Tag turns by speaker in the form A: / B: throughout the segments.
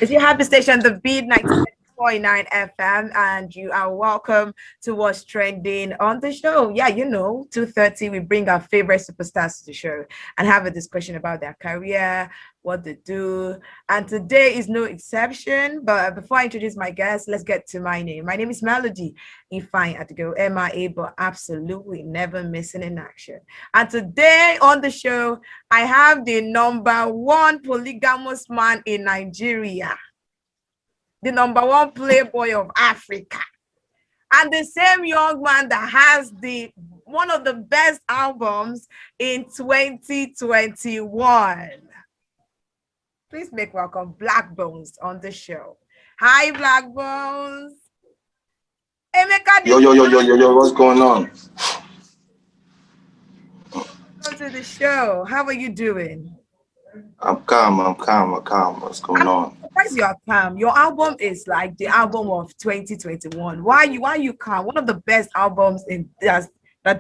A: It's your happy station, the Beat 96.9 FM, and you are welcome to what's trending on the show. Yeah, 2:30, we bring our favorite superstars to the show and have a discussion about their career, what they do. And today is no exception. But before I introduce my guest, let's get to my name. My name is Melody. Ifine at go MIA, but absolutely never missing in action. And today on the show, I have the number one polygamous man in Nigeria, the number one playboy of Africa, and the same young man that has the one of the best albums in 2021. Please make welcome Blaqbonez on the show. Hi, Blaqbonez.
B: Yo, what's going on?
A: Welcome to the show. How are you doing?
B: I'm calm. What's going on?
A: Surprised you are calm. Your album is like the album of 2021. Why you calm? One of the best albums in that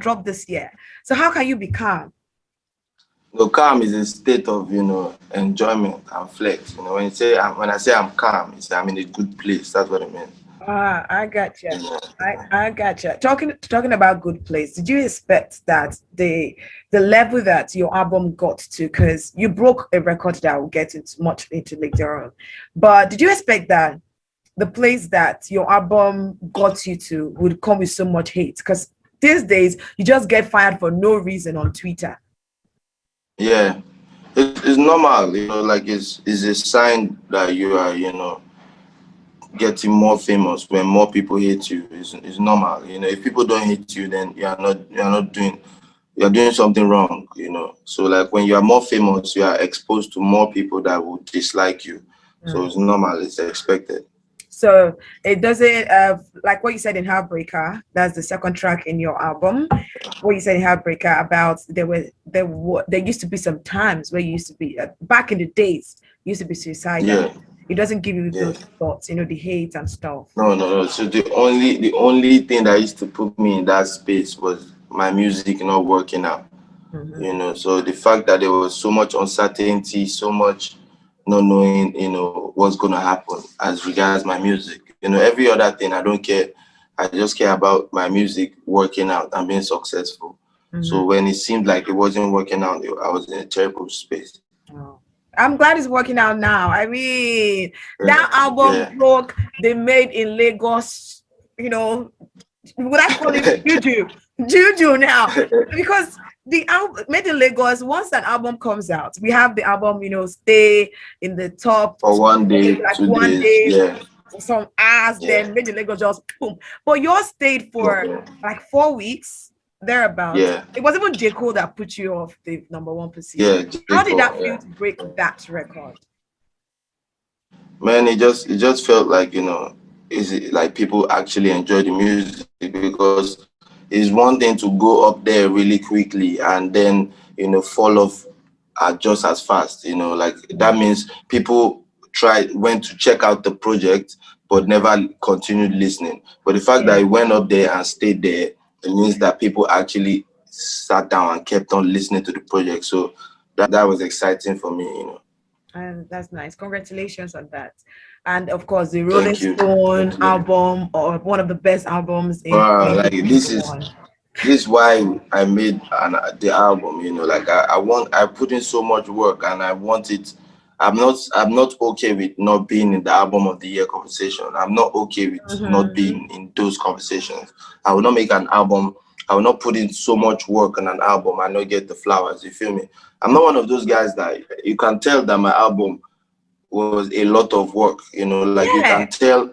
A: dropped this year. So how can you be calm?
B: No, calm is a state of enjoyment and flex. When I say I'm calm, it's I'm in a good place. That's what I mean.
A: I got you.
B: You know,
A: I got you. Talking about good place. Did you expect that the level that your album got to? Because you broke a record that we'll get into much into later on. But did you expect that the place that your album got you to would come with so much hate? Because these days you just get fired for no reason on Twitter.
B: yeah, it's normal. Like it's a sign that you are getting more famous when more people hate you. It's normal. If people don't hate you, then you're doing something wrong. So like when you are more famous, you are exposed to more people that will dislike you. So
A: Mm.
B: it's normal. It's expected.
A: So it doesn't like what you said in Heartbreaker. That's the second track in your album. What you said in Heartbreaker about there used to be some times where you used to be back in the days you used to be suicidal.
B: Yeah,
A: It doesn't give you
B: yeah.
A: those thoughts, the hate and stuff.
B: No. So the only thing that used to put me in that space was my music not working out.
A: Mhm.
B: So the fact that there was so much uncertainty, so much not knowing, what's gonna happen as regards my music. Every other thing I don't care. I just care about my music working out and being successful. So
A: Mhm.
B: when it seemed like it wasn't working out, I was in a terrible space.
A: Oh. I'm glad it's working out now. I mean, that
B: Yeah,
A: album
B: yeah.
A: broke the Made in Lagos, you know, would I call it juju? Juju now. Because the album Made in Lagos, once that album comes out, we have the album, stay in the top
B: For one day,
A: like
B: two
A: one
B: days,
A: day,
B: yeah,
A: some hours,
B: yeah,
A: then Made in Lagos just boom. But yours stayed for
B: yeah,
A: like 4 weeks, thereabouts.
B: yeah,
A: It was even J. Cole that put you off the number one position.
B: yeah,
A: How did
B: Jacob,
A: that feel
B: yeah.
A: to break that record?
B: Man, it just felt like is it like people actually enjoy the music because it's one thing to go up there really quickly and then fall off just as fast. Like that means people went to check out the project but never continued listening. But the fact that
A: Yeah.
B: it went up there and stayed there, it means that people actually sat down and kept on listening to the project. So that was exciting for me.
A: And that's nice. Congratulations on that. And of course, the Rolling
B: Thank you.
A: Stone
B: Thank you.
A: album, or one of the best albums in
B: Wow, like this is
A: 2021.
B: this is why I made the album. Like I put in so much work and I want it. I'm not okay with not being in the album of the year conversation. I'm not okay with not
A: Mhm.
B: being in those conversations. I will not make an album. I will not put in so much work on an album and not get the flowers. You feel me? I'm not one of those guys that you can tell that my album was a lot of work. Like you can
A: Yeah.
B: tell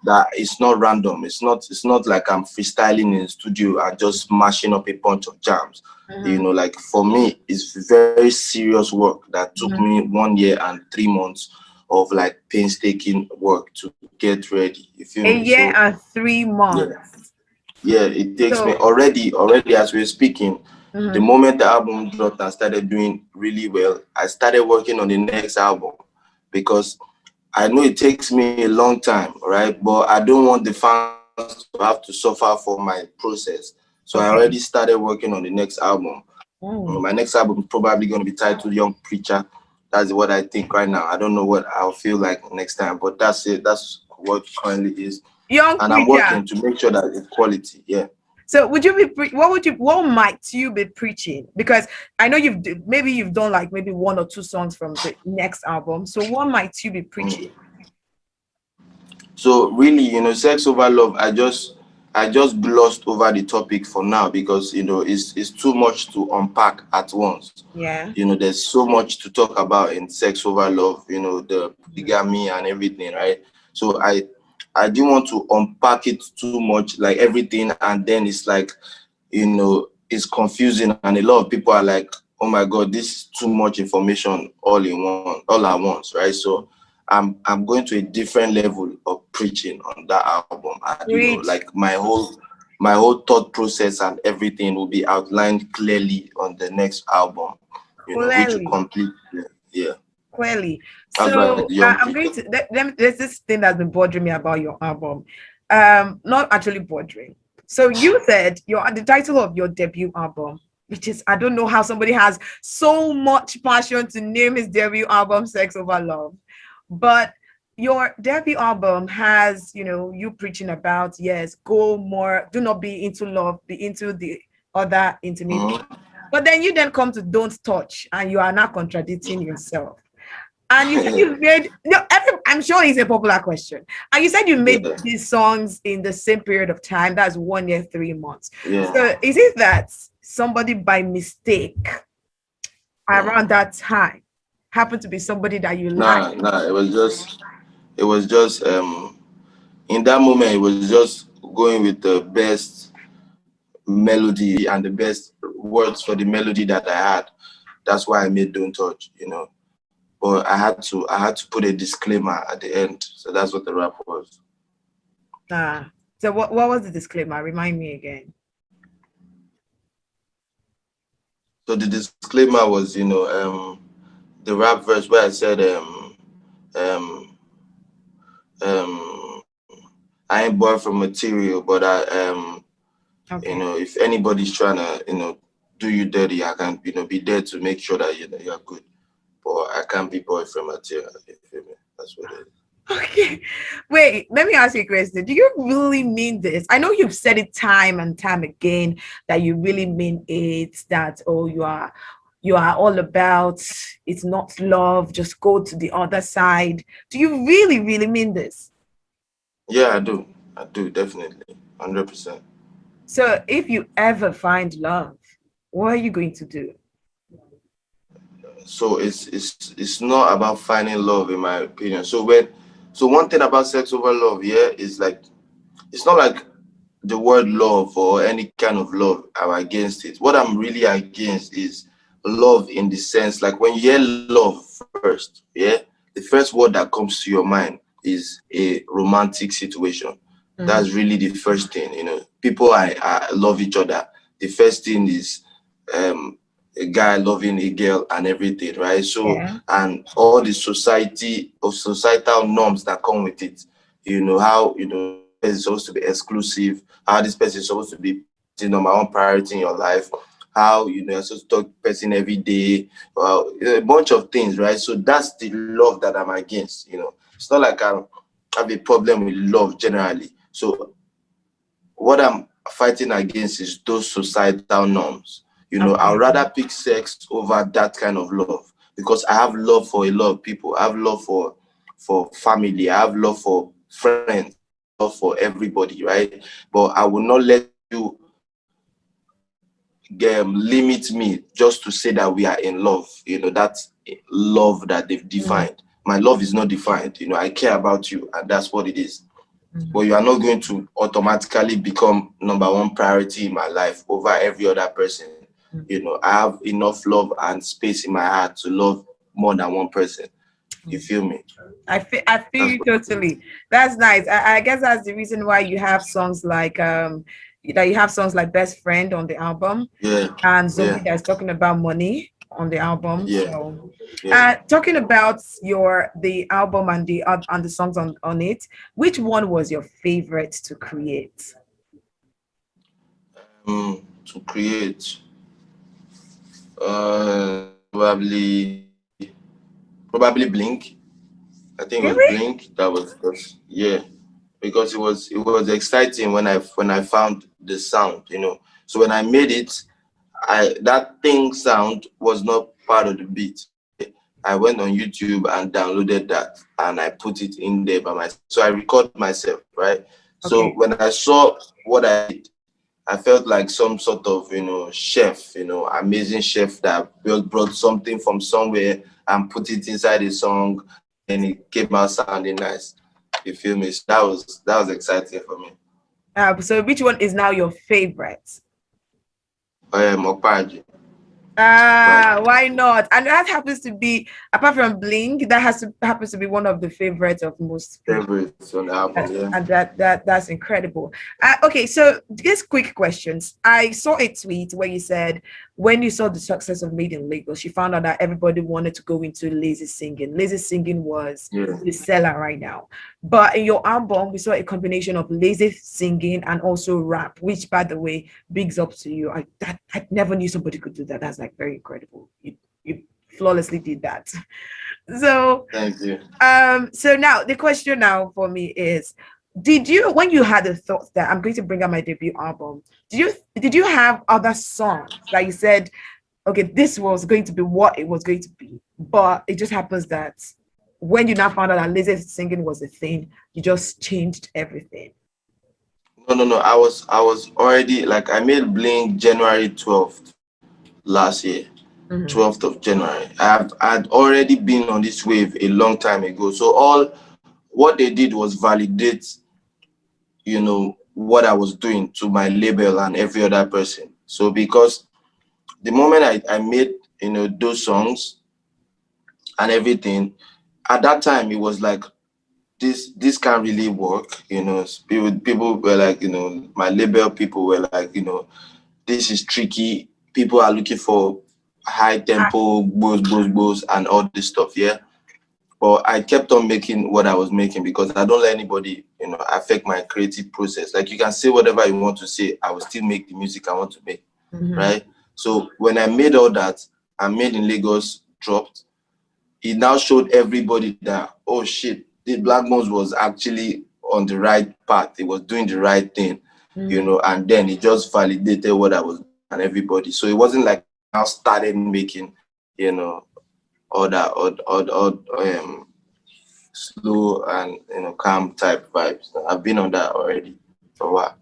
B: that it's not random. It's not like I'm freestyling in the studio and just mashing up a bunch of jams.
A: Mhm.
B: Like for me, it's very serious work that took
A: Mhm.
B: me 1 year and 3 months of like painstaking work to get ready. You feel
A: A
B: me?
A: year
B: So
A: and three
B: yeah,
A: months.
B: yeah, it takes me
A: So,
B: already as we're speaking. The
A: mhm.
B: moment the album dropped and started doing really well, I started working on the next album because I know it takes me a long time, right? But I don't want the fans to have to suffer for my process. So I already started
A: Okay.
B: working on the next album. My
A: Mm.
B: next album is probably going to be titled Young Preacher. That's what I think right now. I don't know what I'll feel like next time, but that's it. That's what currently is,
A: Young
B: and I'm
A: preacher.
B: working to make sure that it's quality. Yeah.
A: So would you be what might you be preaching? Because I know maybe you've done like maybe one or two songs from the next album. So what might you be
B: Mm.
A: preaching?
B: So really, sex over love. I just glossed over the topic for now because it's too much to unpack at once.
A: Yeah.
B: There's so much to talk about in sex over love. The polygamy and everything, right? So I didn't want to unpack it too much, like everything, and then it's like it's confusing, and a lot of people are like, oh my god, this is too much information all at once, right? So I'm going to a different level of preaching on that album, and like
A: Preach
B: my whole thought process and everything will be outlined clearly on the next album, which will
A: clearly.
B: complete. Yeah,
A: Clearly.
B: that's why the
A: So
B: young
A: I'm
B: preacher.
A: going to there's this thing that's been bothering me about your album. Not actually bothering. So you said the title of your debut album, which is I don't know how somebody has so much passion to name his debut album Sex Over Love. But your debut album has, you preaching about, yes, go more, do not be into love, be into the other intimate.
B: Mhm.
A: But then you then come to Don't Touch, and you are not contradicting yourself. And you said you made I'm sure it's a popular question. And you said you made
B: Yeah,
A: these songs in the same period of time. That's 1 year, 3 months.
B: yeah.
A: So is it that somebody by mistake around
B: Mm.
A: that time happened to be somebody that you like?
B: Nah. It was just in that moment, it was just going with the best melody and the best words for the melody that I had. That's why I made Don't Touch. But I had to put a disclaimer at the end. So that's what the rap was.
A: So what was the disclaimer? Remind me again.
B: So the disclaimer was, the rap verse where I said, um, I ain't born from material, but
A: Okay.
B: if anybody's trying to, do you dirty, I can, be there to make sure that, you're good. But I can't be boy from material. You feel me? That's what it is.
A: Okay. Wait, let me ask you a question. Do you really mean this? I know you've said it time and time again that you really mean it, that oh you are all about it's not love, just go to the other side. Do you really, really mean this?
B: Yeah, I do. I do, definitely. 100%.
A: So if you ever find love, what are you going to do?
B: So it's not about finding love, in my opinion. So one thing about sex over love, yeah, is like it's not like the word love or any kind of love. I'm against it. What I'm really against is love in the sense like when you hear love first, yeah, the first word that comes to your mind is a romantic situation.
A: Mm,
B: That's really the first thing. People I love each other. The first thing is um a guy loving a girl and everything, right? So
A: yeah.
B: and all the societal norms that come with it. How this person is supposed to be exclusive, how this person is supposed to be number one priority in your life, how you're supposed to talk to person every day, well, a bunch of things, right? So that's the love that I'm against. It's not like I have a problem with love generally. So what I'm fighting against is those societal norms. I'd
A: Okay.
B: rather pick sex over that kind of love because I have love for a lot of people. I have love for family. I have love for friends. I have love for everybody, right? But I will not let you limit me just to say that we are in love. That's love that they've
A: Mm,
B: defined. My love is not defined. I care about you, and that's what it is. But
A: mm,
B: you are not going to automatically become number one priority in my life over every other person.
A: mm,
B: I have enough love and space in my heart to love more than one person. You
A: mm.
B: feel me?
A: I feel
B: That's
A: you
B: what it is.
A: totally. That's nice. I guess that's the reason why you have songs like Best Friend on the album,
B: Yeah,
A: and Zombie
B: yeah,
A: that's talking about money on the album.
B: yeah,
A: So
B: yeah.
A: talking about the album and the songs on it, which one was your favorite to create?
B: To create, probably. Probably Blink. I think it was
A: Really?
B: Blink. That was because yeah, because it was exciting when I found the sound. So when I made it, I that thing sound was not part of the beat. I went on YouTube and downloaded that and I put it in there by myself. So I record myself, right? So
A: Okay.
B: when I saw what I did, I felt like some sort of chef, amazing chef that brought something from somewhere and put it inside a song, and then it came out sounding nice. You feel me? So that was exciting for me.
A: So which one is now your favorite?
B: Mokpaji. Mokpaji.
A: Why not? And that happens to be, apart from Blink, that happens to be one of the favorites of most people.
B: Favorites on the album, yeah.
A: And that's incredible. Okay, so just quick questions. I saw a tweet where you said when you saw the success of Made in Lagos, you found out that everybody wanted to go into lazy singing. Lazy singing was
B: Yeah.
A: the seller right now. But in your album, we saw a combination of lazy singing and also rap, which, by the way, bigs up to you. I never knew somebody could do that. That's like very incredible. You flawlessly did that. So
B: Thank you.
A: so now the question now for me is, did you, when you had the thought that I'm going to bring out my debut album, did you have other songs that you said, okay, this was going to be what it was going to be, but it just happens that when you now found out that lazy singing was a thing, you just changed everything?
B: No, no, no. I was already like I made Blink January 12th last year.
A: Mhm.
B: 12th of January. I'd already been on this wave a long time ago. So all what they did was validate, what I was doing to my label and every other person. So because the moment I made, those songs and everything, at that time it was like this can't really work. People were like, my label people were like, this is tricky. People are looking for high
A: Ah,
B: tempo, boost, and all this stuff. Yeah. But I kept on making what I was making because I don't let anybody, affect my creative process. Like you can say whatever you want to say, I will still make the music I want to make,
A: mhm.
B: right? So when I made all that, I made in Lagos dropped. It now showed everybody that, oh shit, the Blaqbonez was actually on the right path. It was doing the right thing,
A: Mhm.
B: and then it just validated what I was doing and everybody. So it wasn't like I now started making, all that slow and calm type vibes. I've been on that already for a while.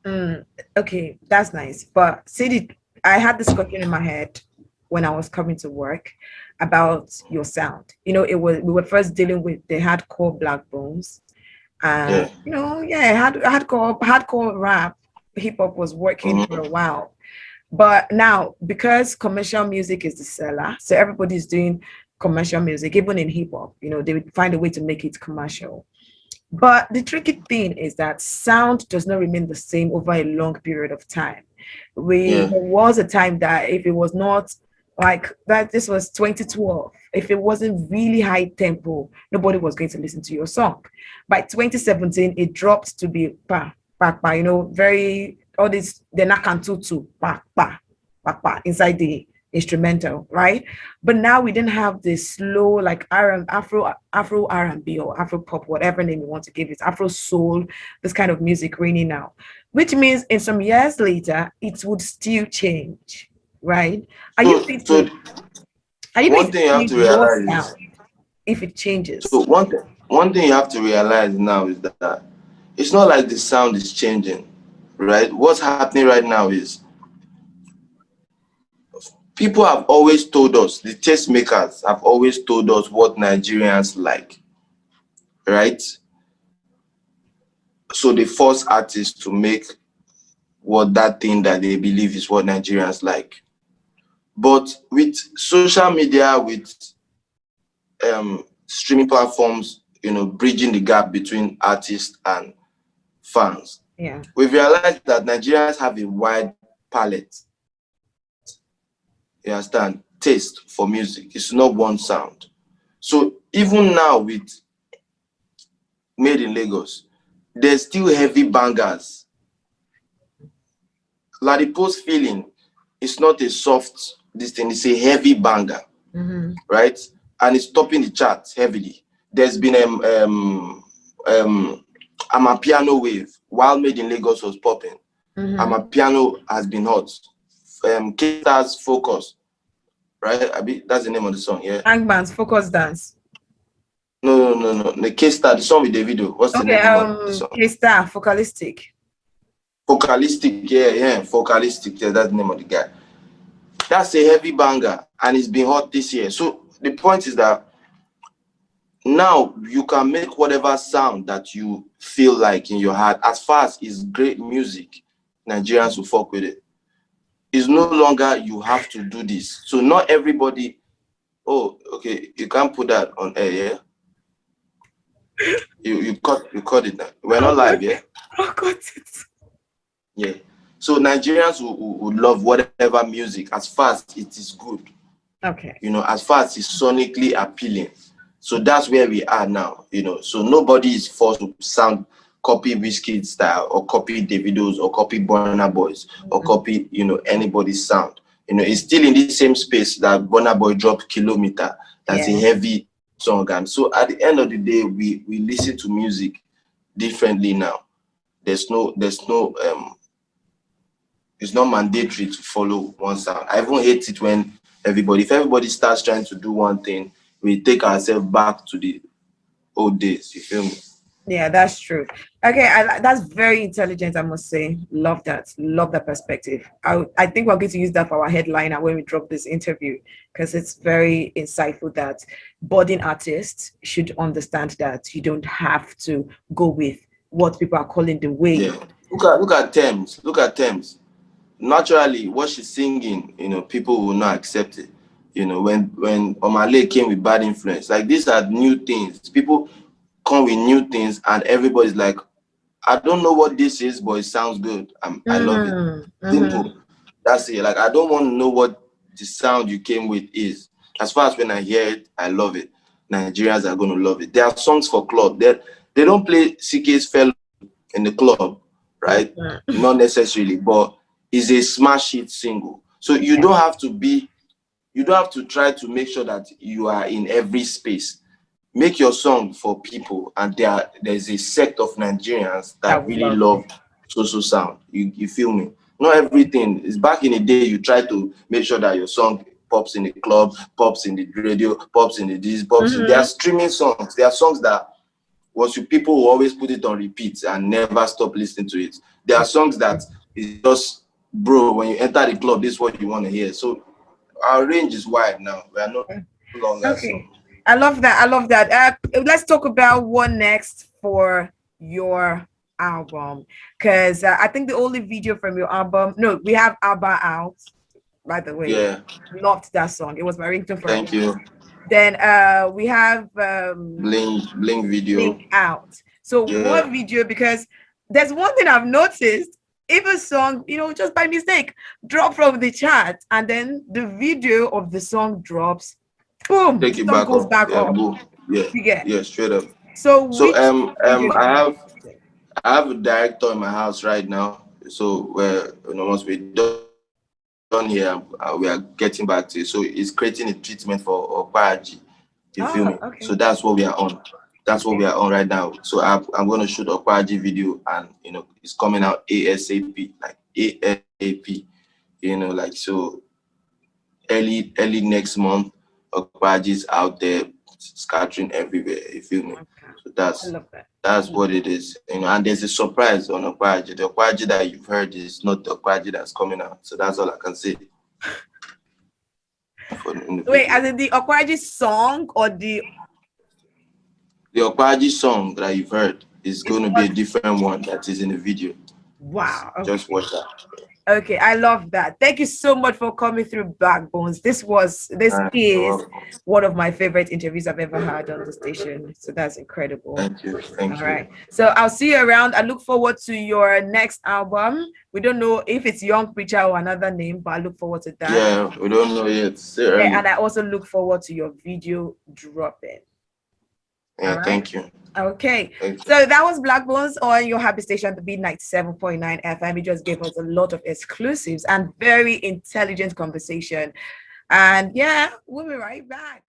A: Mm, okay, that's nice. But see, I had this question in my head when I was coming to work about your sound. It was, we were first dealing with the hardcore Black Bones, and
B: Yeah.
A: yeah, hardcore rap, hip hop was working for a
B: Mm-hmm.
A: while. But now, because commercial music is the seller, so everybody's doing commercial music, even in hip hop. They would find a way to make it commercial. But the tricky thing is that sound does not remain the same over a long period of time.
B: Yeah.
A: There was a time that if it was not like that, this was 2012. If it wasn't really high tempo, nobody was going to listen to your song. By 2017, it dropped to be pa, very all this the nakantutu pa inside the instrumental, right? But now we didn't have this slow like Afro R&B or Afro pop, whatever name you want to give it, Afro soul, this kind of music ringing now, which means in some years later it would still change, right? Are you
B: So
A: going
B: so
A: to are you going
B: one
A: to
B: thing you have
A: change
B: to
A: your
B: realize is
A: sound if it
B: so
A: changes?
B: one thing you have to realize now is that it's not like the sound is changing, right? What's happening right now is people have always told us, the taste makers have always told us what Nigerians like, right? So they force artists to make what that thing that they believe is what Nigerians like. But with social media, with streaming platforms, bridging the gap between artists and fans,
A: Yeah.
B: we've realized that Nigerians have a wide palette. You understand? Taste for music. It's not one sound. So even now with Made in Lagos, there's still heavy bangers. Ladipo's feeling is not a soft this thing, it's a heavy banger,
A: Mm-hmm.
B: right? and it's topping the charts heavily. There's been I'm a piano wave while Made in Lagos was popping. I'm a piano has been hot. K-Star's Focus, right? That's the name of the song, yeah.
A: Angman's Focus Dance.
B: No. The K-Star, the song with the video. What's the
A: Okay,
B: name of the song?
A: K-Star, Focalistic.
B: Focalistic, yeah, Focalistic. Yeah, that's the name of the guy. That's a heavy banger, and it's been hot this year. So the point is that now you can make whatever sound that you feel like in your heart. As far as it's great music, Nigerians will fuck with it. It's no longer you have to do this. So not everybody. Oh, okay, you can't put that on air, yeah. You cut it now. We're not live, yeah.
A: I got it.
B: Yeah. So Nigerians will love whatever music as far as it is good.
A: Okay.
B: You know, as far as it's sonically appealing. So that's where we are now, you know. So nobody is forced to copy Wizkid style or copy Davido's or copy Burna Boy's or copy, you know, anybody's sound. You know, it's still in the same space that Burna Boy dropped Kilometer. That's a heavy song. And so at the end of the day, we listen to music differently now. It's not mandatory to follow one sound. I even hate it when if everybody starts trying to do one thing, we take ourselves back to the old days. You feel me?
A: Yeah, that's true. Okay, that's very intelligent, I must say. Love that. Love that perspective. I think we're going to use that for our headliner when we drop this interview, because it's very insightful that budding artists should understand that you don't have to go with what people are calling the wave.
B: Yeah. Look at Thames. Look at Thames. Naturally, what she's singing, you know, people will not accept it. You know, when Omale came with Bad Influence, like these are new things. People come with new things, and everybody's like, I don't know what this is, but it sounds good. I love it. Simple. That's it. Like I don't want to know what the sound you came with is. As far as when I hear it, I love it. Nigerians are going to love it. There are songs for club. They don't play CK's Fellow in the club, right? Not necessarily, but it's a smash hit single. So you don't have to try to make sure that you are in every space. Make your song for people, and there's a sect of Nigerians that really love social sound. You feel me? Not everything is back in the day. You try to make sure that your song pops in the club, pops in the radio, pops in the this, pops. There are streaming songs. There are songs that people will always put it on repeat and never stop listening to it. There are songs that is just, bro, when you enter the club, this is what you want to hear. So our range is wide now. We are no longer
A: Okay. I love that. I love that. Let's talk about what next for your album, because I think the only video from your album, no, we have Abba out, by the way.
B: Yeah.
A: Loved that song. It was my ringtone for
B: Thank you.
A: Then we have
B: Blink video.
A: Blink out. So what video? Because there's one thing I've noticed. If a song, you know, just by mistake, drop from the chart, and then the video of the song drops, boom,
B: Take
A: the
B: it
A: song
B: back
A: goes
B: up.
A: back up.
B: Boom.
A: Yeah,
B: straight up.
A: So
B: I have a director in my house right now. So once we're done here, we are getting back to it. So it's creating a treatment for Okwaji. You feel me?
A: Okay.
B: So that's what we are on. That's what we are on right now. So I'm going to shoot a Okwaji video, and you know it's coming out ASAP, like ASAP. You know, like so early next month. Okwaji's out there scattering everywhere. You feel me? So that's what it is. You know, and there's a surprise on Okwaji. The Okwaji that you've heard is not the Okwaji that's coming out. So that's all I can say.
A: Wait, as in the Okwaji song or the
B: Okwaji song that you've heard is going to be a different one that is in the video.
A: Wow. Okay.
B: Just watch that.
A: Okay, I love that. Thank you so much for coming through Blaqbonez. This is one of my favorite interviews I've ever had on the station. So that's incredible.
B: Thank you.
A: All right. So I'll see you around. I look forward to your next album. We don't know if it's Young Preacher or another name, but I look forward to that.
B: Yeah, we don't know yet.
A: Yeah, and I also look forward to your video dropping.
B: Yeah, right. Thank you.
A: Okay, so that was Blaqbonez on your happy station, the Beat 97.9 FM. It just gave us a lot of exclusives and very intelligent conversation. And yeah, we'll be right back.